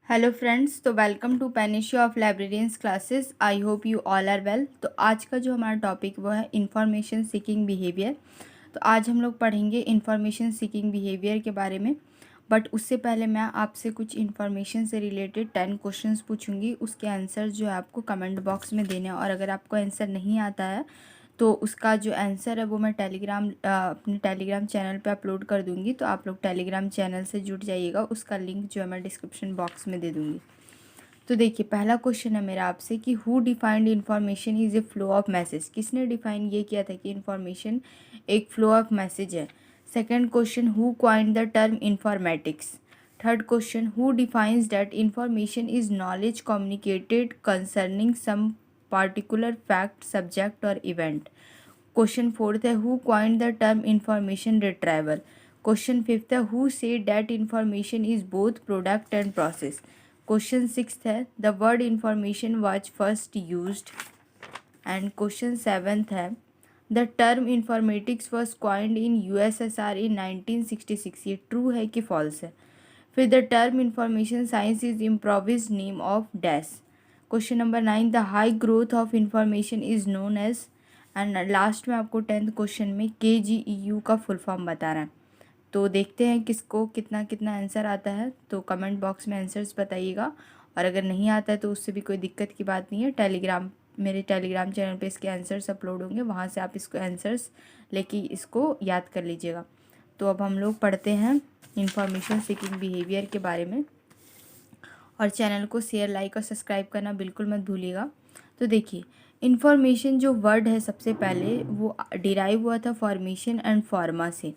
Hello friends, तो welcome to Panacea of librarians classes. I hope you all are well. तो आज का जो हमारा टॉपिक वो है इंफॉर्मेशन सीकिंग बिहेवियर। तो आज हम लोग पढ़ेंगे इंफॉर्मेशन सीकिंग बिहेवियर के बारे में। बट उससे पहले मैं आपसे कुछ इन्फॉर्मेशन से रिलेटेड 10 क्वेश्चंस पूछूंगी। उसके आंसर जो है आपको कमेंट बॉक्स में देने हैं, और अगर आपको आंसर नहीं आता है तो उसका जो आंसर है वो मैं अपने टेलीग्राम चैनल पे अपलोड कर दूंगी। तो आप लोग टेलीग्राम चैनल से जुड़ जाइएगा, उसका लिंक जो है मैं डिस्क्रिप्शन बॉक्स में दे दूंगी। तो देखिए, पहला क्वेश्चन है मेरा आपसे कि who defined information is a flow of message. किसने डिफाइन ये किया था कि इन्फॉर्मेशन एक फ्लो ऑफ मैसेज है। Second question, who coined the term informatics. Third question, who defines that information is knowledge communicated concerning some particular fact, subject or event. Question fourth है who coined the term information retrieval. Question fifth है who said that information is both product and process. Question sixth है the word information was first used. And question seventh है the term informatics was coined in USSR in 1966. ये true है कि false है। फिर the term information science is improvised name of dash. Question number 9, the high growth of information is known as. And last में आपको 10th question में KGEU का full form बताना है। तो देखते हैं किसको कितना कितना आंसर आता है। तो कमेंट बॉक्स में आंसर्स बताइएगा, और अगर नहीं आता है तो उससे भी कोई दिक्कत की बात नहीं है। मेरे टेलीग्राम चैनल पे इसके आंसर्स अपलोड होंगे, वहाँ से आप इसको आंसर्स लेके इसको याद कर लीजिएगा। तो अब हम लोग पढ़ते हैं इंफॉर्मेशन सीकिंग बिहेवियर के बारे में, और चैनल को शेयर, लाइक और सब्सक्राइब करना बिल्कुल मत भूलिएगा। तो देखिए, इन्फॉर्मेशन जो वर्ड है सबसे पहले वो डिराइव हुआ था फॉर्मेशन एंड फॉर्मा से।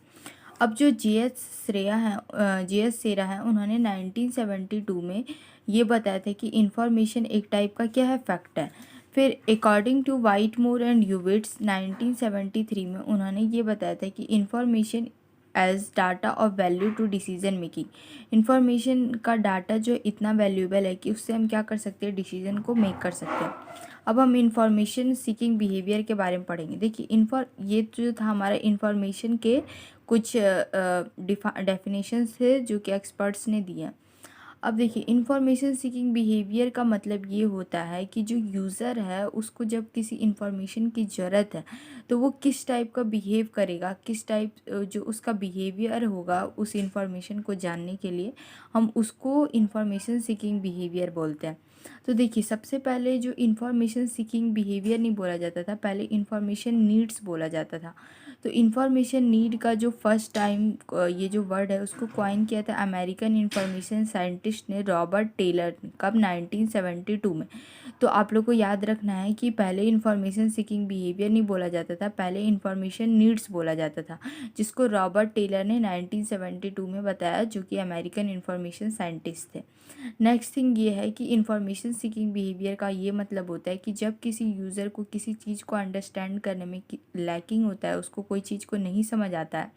अब जो जे एस सेरा है उन्होंने 1972 में ये बताया था कि इन्फॉर्मेशन एक टाइप का क्या है, फैक्ट है। फिर according to Whitmore and Hewitts 1973 में उन्होंने ये बताया था कि information as data of value to decision making. Information का डाटा जो इतना वैल्यूएबल है कि उससे हम क्या कर सकते हैं, डिसीजन को मेक कर सकते हैं। अब हम इंफॉर्मेशन सीकिंग बिहेवियर के बारे में पढ़ेंगे। देखिए, ये जो था हमारा इन्फॉर्मेशन के कुछ डेफिनेशंस थे जो कि एक्सपर्ट्स ने दिए हैं। अब देखिए, इंफॉर्मेशन सीकिंग बिहेवियर का मतलब ये होता है कि जो यूज़र है उसको जब किसी इंफॉर्मेशन की ज़रूरत है तो वो किस टाइप का बिहेव करेगा, किस टाइप जो उसका बिहेवियर होगा उस इंफॉर्मेशन को जानने के लिए, हम उसको इंफॉर्मेशन सीकिंग बिहेवियर बोलते हैं। तो देखिए, सबसे पहले जो इंफॉर्मेशन सीकिंग बिहेवियर नहीं बोला जाता था, पहले इंफॉर्मेशन नीड्स बोला जाता था। तो इंफॉर्मेशन नीड का जो फर्स्ट टाइम ये जो वर्ड है उसको क्वाइन किया था अमेरिकन इंफॉर्मेशन साइंटिस्ट ने, रॉबर्ट टेलर ने। कब? 1972 में। तो आप लोग को याद रखना है कि पहले इंफॉर्मेशन सीकिंग बिहेवियर नहीं बोला जाता था, पहले इंफॉर्मेशन नीड्स बोला जाता था, जिसको रॉबर्ट टेलर ने 1972 में बताया, जो कि अमेरिकन इंफॉर्मेशन साइंटिस्ट थे। नेक्स्ट थिंग ये है कि इंफॉर्मेशन सीकिंग बिहेवियर का ये मतलब होता है कि जब किसी यूज़र को किसी चीज़ को अंडरस्टैंड करने में लैकिंग होता है, उसको कोई चीज़ को नहीं समझ आता है,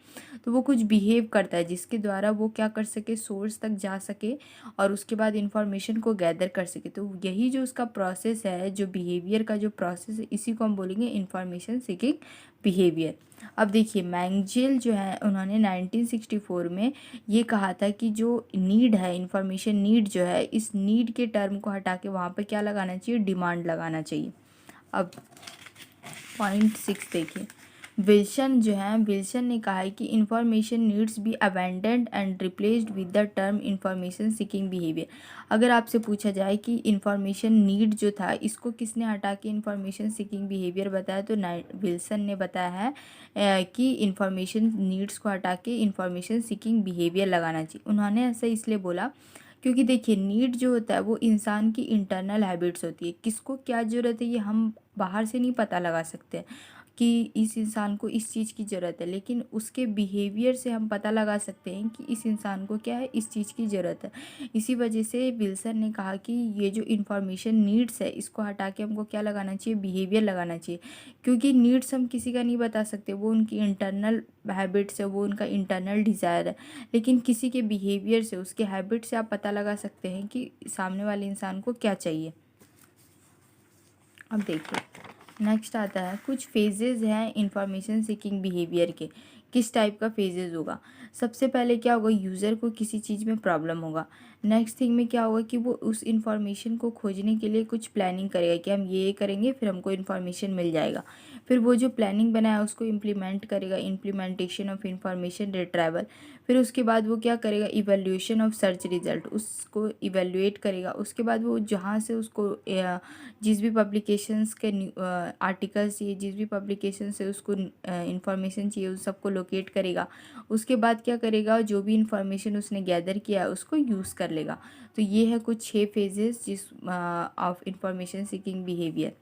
तो वो कुछ बिहेव करता है जिसके द्वारा वो क्या कर सके, सोर्स तक जा सके और उसके बाद इंफॉर्मेशन को गैदर कर सके। तो यही जो उसका प्रोसेस है, जो बिहेवियर का जो प्रोसेस है, इसी को हम बोलेंगे इंफॉर्मेशन सीकिंग बिहेवियर। अब देखिए, मैंगजेल जो है उन्होंने 1964 में ये कहा था कि जो नीड है, इंफॉर्मेशन नीड जो है, इस नीड के टर्म को हटा के वहाँ पर क्या लगाना चाहिए, डिमांड लगाना चाहिए। अब पॉइंट 6 देखिए, विल्सन ने कहा है कि information needs be abandoned and replaced with the term information seeking behaviour. अगर आपसे पूछा जाए कि इंफॉर्मेशन नीड जो था इसको किसने हटा के इंफॉर्मेशन सीकिंग बिहेवियर बताया, तो विल्सन ने बताया है कि इंफॉर्मेशन नीड्स को हटा के इंफॉर्मेशन सीकिंग बिहेवियर लगाना चाहिए। उन्होंने ऐसा इसलिए बोला क्योंकि देखिए, नीड जो होता है वो इंसान की इंटरनल हैबिट्स होती है। किसको क्या ज़रूरत है ये हम बाहर से नहीं पता लगा सकते कि इस इंसान को इस चीज़ की ज़रूरत है, लेकिन उसके बिहेवियर से हम पता लगा सकते हैं कि इस इंसान को क्या है, इस चीज़ की ज़रूरत है। इसी वजह से विल्सन ने कहा कि ये जो इंफॉर्मेशन नीड्स है इसको हटा के हमको क्या लगाना चाहिए, बिहेवियर लगाना चाहिए। क्योंकि नीड्स हम किसी का नहीं बता सकते, वो उनकी इंटरनल हैबिट्स है, वो उनका इंटरनल डिज़ायर है। लेकिन किसी के बिहेवियर से, उसके हैबिट से आप पता लगा सकते हैं कि सामने वाले इंसान को क्या चाहिए। अब देखिए, नेक्स्ट आता है कुछ फेजेस हैं इंफॉर्मेशन सीकिंग बिहेवियर के, किस टाइप का फेजेस होगा। सबसे पहले क्या होगा, यूज़र को किसी चीज़ में प्रॉब्लम होगा। नेक्स्ट थिंग में क्या होगा कि वो उस इन्फॉर्मेशन को खोजने के लिए कुछ प्लानिंग करेगा कि हम ये करेंगे फिर हमको इन्फॉर्मेशन मिल जाएगा। फिर वो जो प्लानिंग बनाया उसको इम्प्लीमेंट करेगा, इम्प्लीमेंटेशन ऑफ इंफॉर्मेशन रिट्राइवल। फिर उसके बाद वो क्या करेगा, इवैल्यूएशन ऑफ सर्च रिजल्ट, उसको इवैल्यूएट करेगा। उसके बाद वो जहाँ से उसको जिस भी पब्लिकेशंस के आर्टिकल्स चाहिए, जिस भी पब्लिकेशन से उसको इन्फॉर्मेशन चाहिए उस सबको लोकेट करेगा। उसके बाद क्या करेगा, जो भी इन्फॉर्मेशन उसने गैदर किया है उसको यूज़ कर लेगा। तो ये है कुछ 6 फेजेस जिस ऑफ इंफॉर्मेशन सीकिंग बिहेवियर।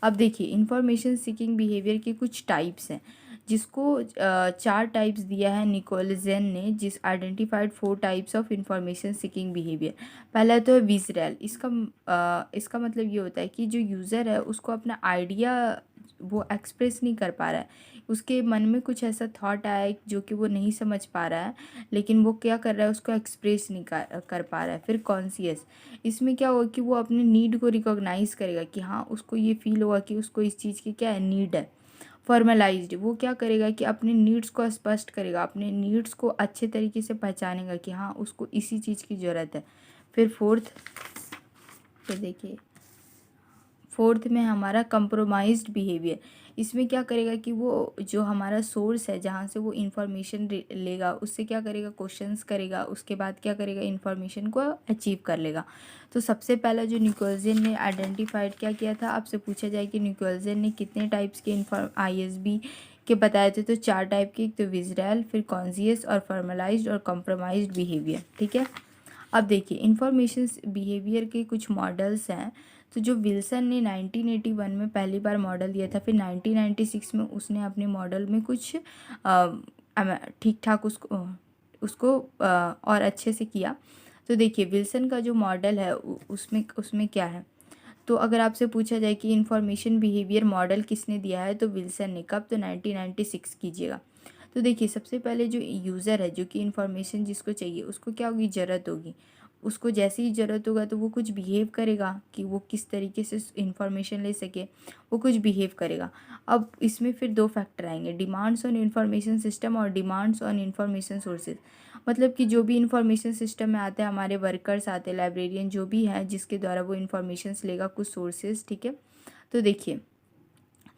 अब देखिए इंफॉर्मेशन सीकिंग बिहेवियर के कुछ टाइप्स हैं, जिसको 4 टाइप्स दिया है निकोलजेन ने, जिस identified 4 types of information seeking behaviour. पहला तो है विजरल। इसका मतलब ये होता है कि जो यूज़र है उसको अपना आइडिया वो एक्सप्रेस नहीं कर पा रहा है, उसके मन में कुछ ऐसा थॉट आया है जो कि वो नहीं समझ पा रहा है, लेकिन वो क्या कर रहा है, उसको एक्सप्रेस नहीं कर पा रहा है। फिर कॉन्शियस, इसमें क्या होगा कि वो अपने नीड को रिकॉग्नाइज करेगा कि हाँ उसको ये फील होगा कि उसको इस चीज़ की क्या है, नीड है। फॉर्मलाइज्ड, वो क्या करेगा कि अपने नीड्स को स्पष्ट करेगा, अपने नीड्स को अच्छे तरीके से पहचानेगा कि हाँ उसको इसी चीज़ की ज़रूरत है। फिर फिर देखिए फोर्थ में हमारा कंप्रोमाइज्ड बिहेवियर। इसमें क्या करेगा कि वो जो हमारा सोर्स है जहाँ से वो इन्फॉर्मेशन लेगा उससे क्या करेगा, क्वेश्चंस करेगा, उसके बाद क्या करेगा, इन्फॉर्मेशन को अचीव कर लेगा। तो सबसे पहला जो निकोलजेन ने आइडेंटिफाइड क्या किया था, आपसे पूछा जाए कि निकोलजेन ने कितने टाइप्स के ISB के बताए थे, तो 4 टाइप के, एक तो विजरल, फिर कॉन्शियस और फॉर्मलाइज्ड और कंप्रोमाइज्ड बिहेवियर। ठीक है। अब देखिए इंफॉर्मेशन बिहेवियर के कुछ मॉडल्स हैं। तो जो विल्सन ने 1981 में पहली बार मॉडल दिया था, फिर 1996 में उसने अपने मॉडल में कुछ ठीक ठाक उसको और अच्छे से किया। तो देखिए विल्सन का जो मॉडल है उसमें उसमें क्या है, तो अगर आपसे पूछा जाए कि इंफॉर्मेशन बिहेवियर मॉडल किसने दिया है, तो विल्सन ने। कब, तो 1996 कीजिएगा। तो देखिए सबसे पहले जो यूज़र है, जो कि इन्फॉर्मेशन जिसको चाहिए उसको क्या होगी, ज़रूरत होगी। उसको जैसे ही ज़रूरत होगा तो वो कुछ बिहेव करेगा कि वो किस तरीके से इन्फॉर्मेशन ले सके, वो कुछ बिहेव करेगा। अब इसमें फिर 2 फैक्टर आएंगे, डिमांड्स ऑन इन्फॉर्मेशन सिस्टम और डिमांड्स ऑन इन्फॉर्मेशन सोर्सेज। मतलब कि जो भी इन्फॉर्मेशन सिस्टम में आता है, हमारे वर्कर्स आते हैं, लाइब्रेरियन जो भी है जिसके द्वारा वो इन्फॉर्मेशंस लेगा, कुछ सोर्सेज। ठीक है। तो देखिए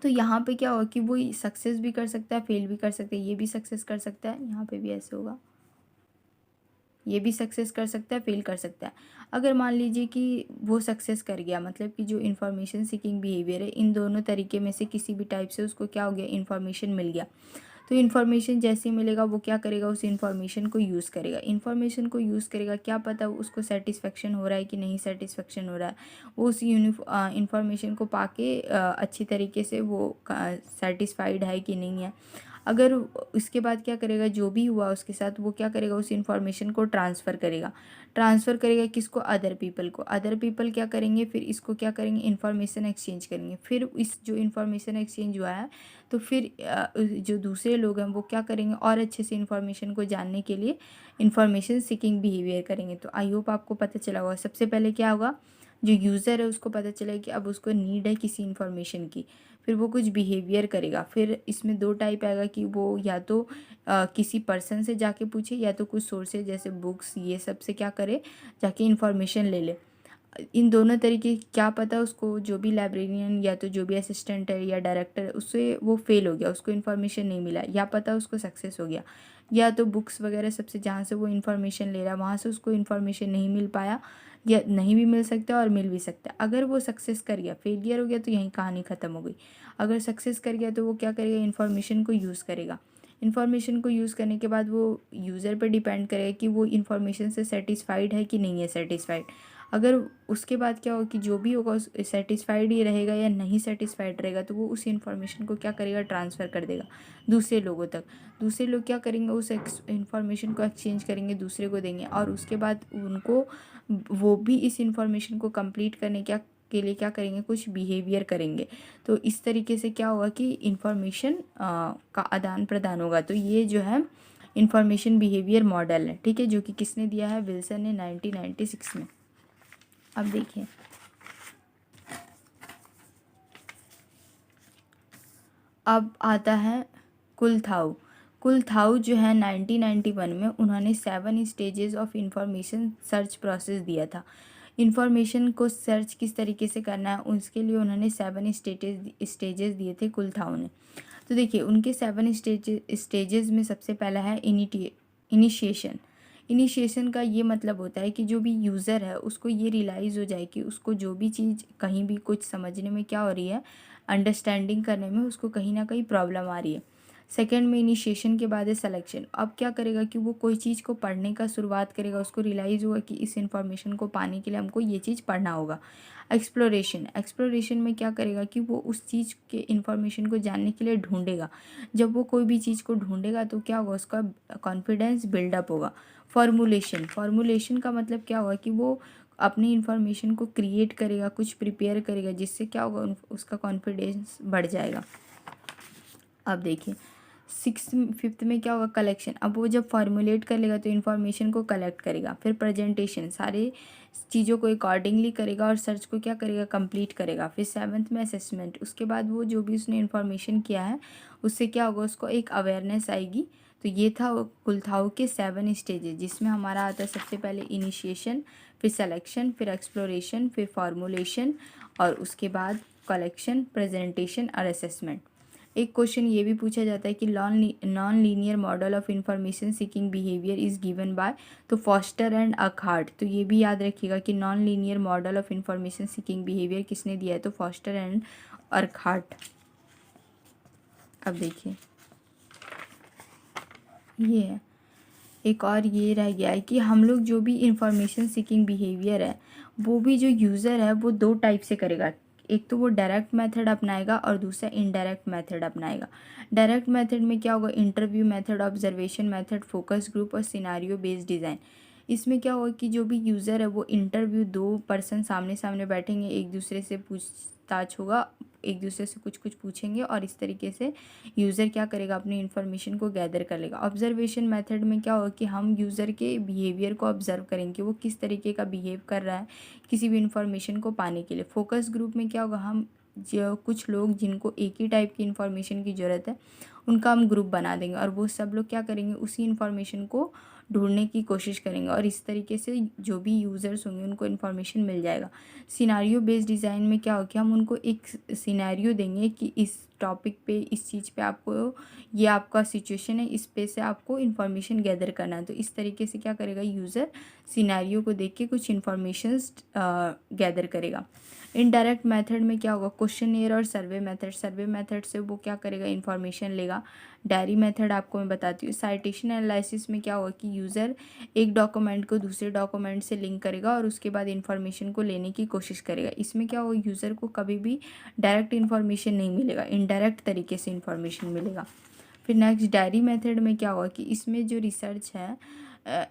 तो यहाँ पे क्या होगा कि वो सक्सेस भी कर सकता है, फेल भी कर सकता है, ये भी सक्सेस कर सकता है, यहाँ पे भी ऐसे होगा, ये भी सक्सेस कर सकता है, फेल कर सकता है। अगर मान लीजिए कि वो सक्सेस कर गया, मतलब कि जो इन्फॉर्मेशन सीकिंग बिहेवियर है, इन दोनों तरीके में से किसी भी टाइप से उसको क्या हो गया, इन्फॉर्मेशन मिल गया। तो इन्फॉर्मेशन जैसे ही मिलेगा वो क्या करेगा, उस इन्फॉर्मेशन को यूज़ करेगा। इन्फॉर्मेशन को यूज़ करेगा, क्या पता उसको सेटिस्फेक्शन हो रहा है कि नहीं सेटिस्फेक्शन हो रहा है, वो उस इन्फॉर्मेशन को पाके अच्छी तरीके से वो सेटिस्फाइड है कि नहीं है। अगर इसके बाद क्या करेगा, जो भी हुआ उसके साथ वो क्या करेगा, उस इन्फॉर्मेशन को ट्रांसफ़र करेगा किसको, अदर पीपल को। अदर पीपल क्या करेंगे, फिर इसको क्या करेंगे, इन्फॉर्मेशन एक्सचेंज करेंगे। फिर इस जो इन्फॉर्मेशन एक्सचेंज हुआ है तो फिर जो दूसरे लोग हैं वो क्या करेंगे, और अच्छे से इन्फॉर्मेशन को जानने के लिए इन्फॉर्मेशन सीकिंग बिहेवियर करेंगे। तो आई होप आपको पता चला होगा। सबसे पहले क्या होगा, जो यूज़र है उसको पता चलेगा कि अब उसको नीड है किसी इन्फॉर्मेशन की, फिर वो कुछ बिहेवियर करेगा। फिर इसमें 2 टाइप आएगा कि वो या तो किसी पर्सन से जाके पूछे, या तो कुछ सोर्सेज जैसे बुक्स ये सब से क्या करे, जाके इन्फॉर्मेशन ले ले। इन दोनों तरीके क्या पता उसको, जो भी लाइब्रेरियन या तो जो भी असिस्टेंट है या डायरेक्टर है, उससे वो फेल हो गया, उसको इन्फॉर्मेशन नहीं मिला, या पता उसको सक्सेस हो गया। या तो बुक्स वगैरह सबसे जहाँ से वो इन्फॉर्मेशन ले रहा है वहाँ से उसको इन्फॉर्मेशन नहीं मिल पाया, या नहीं भी मिल सकता और मिल भी सकता है। अगर वो सक्सेस कर गया, फेलियर हो गया तो यहीं कहानी ख़त्म हो गई। अगर सक्सेस कर गया तो वो क्या करेगा, इन्फॉर्मेशन को यूज़ करेगा। इन्फॉर्मेशन को यूज़ करने के बाद वो यूज़र पर डिपेंड करेगा कि वो इन्फॉर्मेशन से सेटिस्फाइड है कि नहीं है सेटिस्फाइड। अगर उसके बाद क्या होगा कि जो भी होगा सेटिस्फाइड ही रहेगा या नहीं सेटिस्फाइड रहेगा, तो वो उस इन्फॉर्मेशन को क्या करेगा, ट्रांसफ़र कर देगा दूसरे लोगों तक। दूसरे लोग क्या करेंगे, उस इन्फॉर्मेशन को एक्सचेंज करेंगे, दूसरे को देंगे, और उसके बाद उनको वो भी इस इन्फॉर्मेशन को कंप्लीट करने के लिए क्या करेंगे, कुछ बिहेवियर करेंगे। तो इस तरीके से क्या होगा कि इन्फॉर्मेशन का आदान प्रदान होगा। तो ये जो है इन्फॉर्मेशन बिहेवियर मॉडल है। ठीक है, जो कि किसने दिया है, विल्सन ने 1996 में। अब देखिए अब आता है कुलथाओ। कुलथाउ जो है 1991 में उन्होंने 7 stages of information search process दिया था। इंफॉर्मेशन को सर्च किस तरीके से करना है उसके लिए उन्होंने 7 स्टेजेस दिए थे कुलथाउ ने। तो देखिए उनके 7 स्टेजेस में सबसे पहला है इनिशिएशन। इनिशिएशन का ये मतलब होता है कि जो भी यूज़र है उसको ये रियलाइज़ हो जाए कि उसको जो भी चीज़ कहीं भी कुछ समझने में क्या हो रही है, अंडरस्टैंडिंग करने में उसको कहीं ना कहीं प्रॉब्लम आ रही है। सेकंड में इनिशिएशन के बाद है सिलेक्शन। अब क्या करेगा कि वो कोई चीज़ को पढ़ने का शुरुआत करेगा, उसको रियलाइज़ होगा कि इस इन्फॉर्मेशन को पाने के लिए हमको ये चीज़ पढ़ना होगा। एक्सप्लोरेशन में क्या करेगा कि वो उस चीज़ के इन्फॉर्मेशन को जानने के लिए ढूंढेगा। जब वो कोई भी चीज़ को ढूंढेगा तो क्या होगा, उसका कॉन्फिडेंस बिल्डअप होगा। फॉर्मुलेशन का मतलब क्या होगा कि वो अपनी इन्फॉर्मेशन को क्रिएट करेगा, कुछ प्रिपेयर करेगा, जिससे क्या होगा उसका कॉन्फिडेंस बढ़ जाएगा। अब देखिए फिफ्थ में क्या होगा, कलेक्शन। अब वो जब फॉर्मुलेट कर लेगा तो इन्फॉर्मेशन को कलेक्ट करेगा। फिर प्रेजेंटेशन, सारे चीज़ों को अकॉर्डिंगली करेगा और सर्च को क्या करेगा, कंप्लीट करेगा। फिर 7th में असेसमेंट, उसके बाद वो जो भी उसने इन्फॉर्मेशन किया है उससे क्या होगा, उसको एक अवेयरनेस आएगी। तो ये था कुलथाउ के 7 स्टेजेस, जिसमें हमारा आता है सबसे पहले इनिशिएशन, फिर सेलेक्शन, फिर एक्सप्लोरेशन, फिर फॉर्मुलेशन और उसके बाद कलेक्शन, प्रेजेंटेशन और असेसमेंट। एक क्वेश्चन ये भी पूछा जाता है कि non linear model of information seeking behaviour is given by, तो फॉस्टर एंड अकहार्ट। तो ये भी याद रखिएगा कि non linear model of information seeking behaviour किसने दिया है, तो फॉस्टर एंड अकहार्ट। अब देखिए ये है एक और ये रह गया है कि हम लोग जो भी इंफॉर्मेशन सीकिंग बिहेवियर है वो भी जो यूज़र है वो 2 टाइप से करेगा। एक तो वो डायरेक्ट मेथड अपनाएगा और दूसरा इनडायरेक्ट मेथड अपनाएगा। डायरेक्ट मेथड में क्या होगा, interview method, observation method, focus group और सिनारियो बेस्ड डिज़ाइन। इसमें क्या होगा कि जो भी यूज़र है वो इंटरव्यू, 2 पर्सन सामने सामने बैठेंगे, एक दूसरे से पूछताछ होगा, एक दूसरे से कुछ कुछ पूछेंगे और इस तरीके से यूज़र क्या करेगा, अपनी इन्फॉर्मेशन को गैदर कर लेगा। ऑब्जर्वेशन मेथड में क्या होगा कि हम यूज़र के बिहेवियर को ऑब्जर्व करेंगे, वो किस तरीके का बिहेव कर रहा है किसी भी इन्फॉर्मेशन को पाने के लिए। फोकस ग्रुप में क्या होगा, हम जो कुछ लोग जिनको एक ही टाइप की इन्फॉर्मेशन की ज़रूरत है उनका हम ग्रुप बना देंगे और वो सब लोग क्या करेंगे, उसी इन्फॉर्मेशन को ढूंढने की कोशिश करेंगे और इस तरीके से जो भी यूज़र्स होंगे उनको इन्फॉर्मेशन मिल जाएगा। सिनारियो बेस्ड डिज़ाइन में क्या हो कि हम उनको एक सिनेरियो देंगे कि इस टॉपिक पे, इस चीज़ पे आपको, ये आपका सिचुएशन है, इस पे से आपको इन्फॉर्मेशन गैदर करना है। तो इस तरीके से क्या करेगा, यूज़र सिनेरियो को देख के कुछ इन्फॉर्मेशंस गैदर करेगा। इनडायरेक्ट मेथड में क्या होगा, क्वेश्चनियर और सर्वे मेथड से वो क्या करेगा, इन्फॉर्मेशन लेगा। डायरी मेथड आपको मैं बताती हूँ। साइटेशन एनालिसिस में क्या होगा कि यूज़र एक डॉक्यूमेंट को दूसरे डॉक्यूमेंट से लिंक करेगा और उसके बाद इन्फॉर्मेशन को लेने की कोशिश करेगा। इसमें क्या होगा, यूज़र को कभी भी डायरेक्ट इन्फॉर्मेशन नहीं मिलेगा, इनडायरेक्ट तरीके से इन्फॉर्मेशन मिलेगा। फिर नेक्स्ट डायरी मेथड में क्या होगा कि इसमें जो रिसर्च है,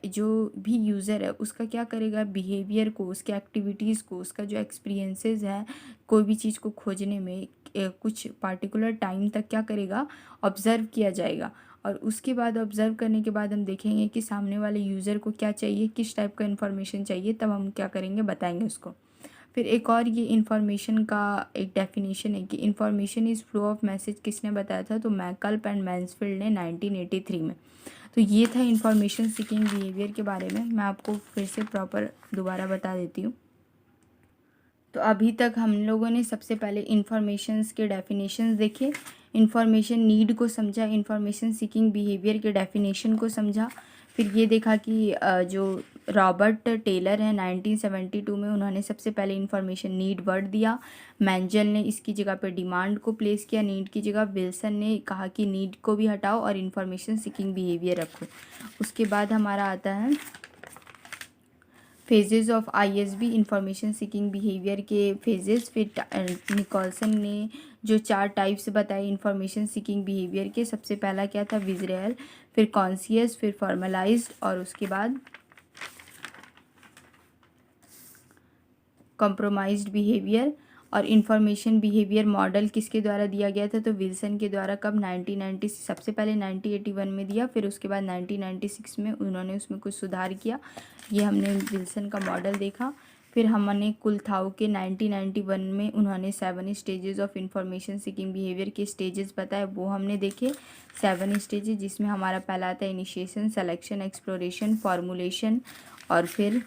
जो भी यूज़र है उसका क्या करेगा, बिहेवियर को, उसके एक्टिविटीज़ को, उसका जो एक्सपीरियंसेस है कोई भी चीज़ को खोजने में कुछ पार्टिकुलर टाइम तक क्या करेगा, ऑब्ज़र्व किया जाएगा। और उसके बाद ऑब्ज़र्व करने के बाद हम देखेंगे कि सामने वाले यूज़र को क्या चाहिए, किस टाइप का इन्फॉर्मेशन चाहिए, तब हम क्या करेंगे, बताएंगे उसको। फिर एक और ये इन्फॉर्मेशन का एक डेफिनेशन है कि information is flow of message, किसने बताया था, तो मैकल्प एंड मैन्सफील्ड ने 1983 में। तो ये था इन्फॉर्मेशन सीकिंग बिहेवियर के बारे में। मैं आपको फिर से प्रॉपर दोबारा बता देती हूँ। तो अभी तक हम लोगों ने सबसे पहले इन्फॉर्मेशंस के डेफिनेशंस देखे, इन्फॉर्मेशन नीड को समझा, इन्फॉर्मेशन सीकिंग बिहेवियर के डेफिनेशन को समझा। फिर ये देखा कि जो रॉबर्ट टेलर हैं 1972 में, उन्होंने सबसे पहले इन्फॉर्मेशन नीड वर्ड दिया। मैंजल ने इसकी जगह पे डिमांड को प्लेस किया नीड की जगह। विल्सन ने कहा कि नीड को भी हटाओ और इन्फॉर्मेशन सीकिंग बिहेवियर रखो। उसके बाद हमारा आता है phases of ISB, information seeking behaviour के फेजेस। फिर निकोलसन ने जो 4 टाइप्स बताए इंफॉर्मेशन सीकिंग बिहेवियर के, सबसे पहला क्या था, विजरल, फिर कॉन्शियस, फिर फॉर्मलाइज्ड और उसके बाद कंप्रोमाइज्ड बिहेवियर। और इन्फॉर्मेशन बिहेवियर मॉडल किसके द्वारा दिया गया था, तो विल्सन के द्वारा। कब, 1990, सबसे पहले 1981 में दिया, फिर उसके बाद 1996 में उन्होंने उसमें कुछ सुधार किया। ये हमने विल्सन का मॉडल देखा। फिर हमने कुलथाओ के 1991 में उन्होंने 7 stages of information seeking behaviour के स्टेजेस बताए, वो हमने देखे 7 स्टेजेस, जिसमें हमारा पहला आता है इनिशिएशन, सेलेक्शन, एक्सप्लोरेशन, फॉर्मुलेशन और फिर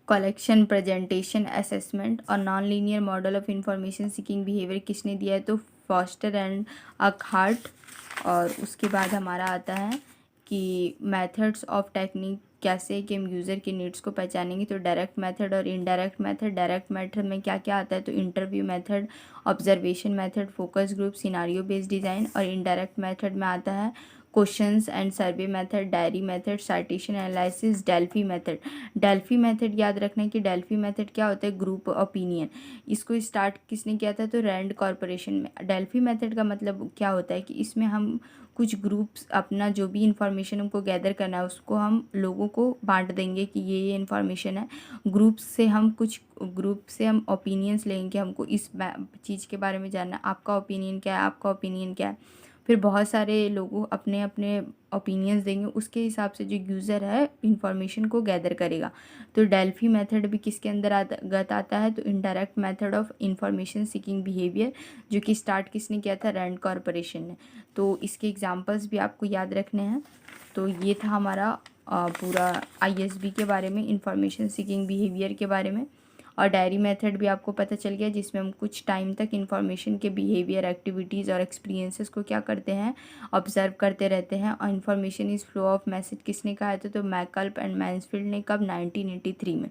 कलेक्शन, प्रेजेंटेशन, असेसमेंट। और non linear model of information seeking behaviour किसने दिया है, तो फॉस्टर एंड अकहार्ट। और उसके बाद हमारा आता है कि मेथड्स ऑफ टेक्निक, कैसे कि हम यूज़र के नीड्स को पहचानेंगे, तो डायरेक्ट मेथड और इनडायरेक्ट मेथड। डायरेक्ट मेथड में क्या क्या आता है, तो interview method, observation method, focus group, scenario based design. और इनडायरेक्ट मेथड में आता है questions and survey method, diary method, citation analysis, Delphi method. Delphi method याद रखना कि डेल्फी मेथड क्या होता है, ग्रुप ओपिनियन। इसको स्टार्ट किसने किया था, तो रैंड कॉरपोरेशन में। डेल्फी मेथड का मतलब क्या होता है कि इसमें हम कुछ ग्रुप्स अपना जो भी इंफॉर्मेशन हमको गैदर करना है उसको हम लोगों को बांट देंगे कि ये इंफॉर्मेशन है। ग्रुप्स से हम ओपिनियंस लेंगे कि हमको इस चीज़ के बारे में जानना है, आपका ओपिनियन क्या है, आपका ओपिनियन क्या है। फिर बहुत सारे लोगों अपने अपने ओपिनियंस देंगे, उसके हिसाब से जो यूज़र है इंफॉर्मेशन को गैदर करेगा। तो डेल्फी मेथड भी किसके अंदर आता है, तो indirect method of information seeking behaviour, जो कि स्टार्ट किसने किया था, रैंड कॉरपोरेशन ने। तो इसके एग्जांपल्स भी आपको याद रखने हैं। तो ये था हमारा पूरा ISB के बारे में, इंफॉर्मेशन सीकिंग बिहेवियर के बारे में। और डायरी मेथड भी आपको पता चल गया, जिसमें हम कुछ टाइम तक इंफॉर्मेशन के बिहेवियर, एक्टिविटीज़ और एक्सपीरियंसेस को क्या करते हैं, ऑब्जर्व करते रहते हैं। और information is flow of message किसने कहा था, तो मैकल्प एंड मैन्सफील्ड ने, कब, 1983 में।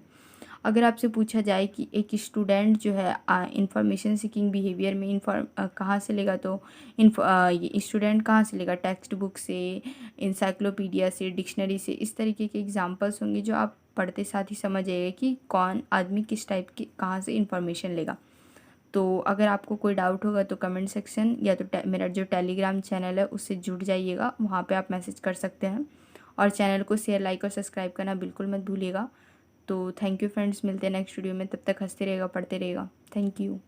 अगर आपसे पूछा जाए कि एक स्टूडेंट जो है इंफॉर्मेशन सीकिंग बिहेवियर में कहाँ से लेगा, तो ये स्टूडेंट कहाँ से लेगा, टेक्स्ट बुक से, इंसाइक्लोपीडिया से, डिक्शनरी से। इस तरीके के एग्जांपल्स होंगे जो आप पढ़ते साथ ही समझ जाइए कि कौन आदमी किस टाइप की कहाँ से इंफॉर्मेशन लेगा। तो अगर आपको कोई डाउट होगा तो कमेंट सेक्शन या तो मेरा जो टेलीग्राम चैनल है उससे जुड़ जाइएगा, वहाँ पे आप मैसेज कर सकते हैं। और चैनल को शेयर, लाइक और सब्सक्राइब करना बिल्कुल मत भूलिएगा। तो थैंक यू फ्रेंड्स, मिलते हैं नेक्स्ट वीडियो में, तब तक हंसते रहेगा, पढ़ते रहेगा। Thank you.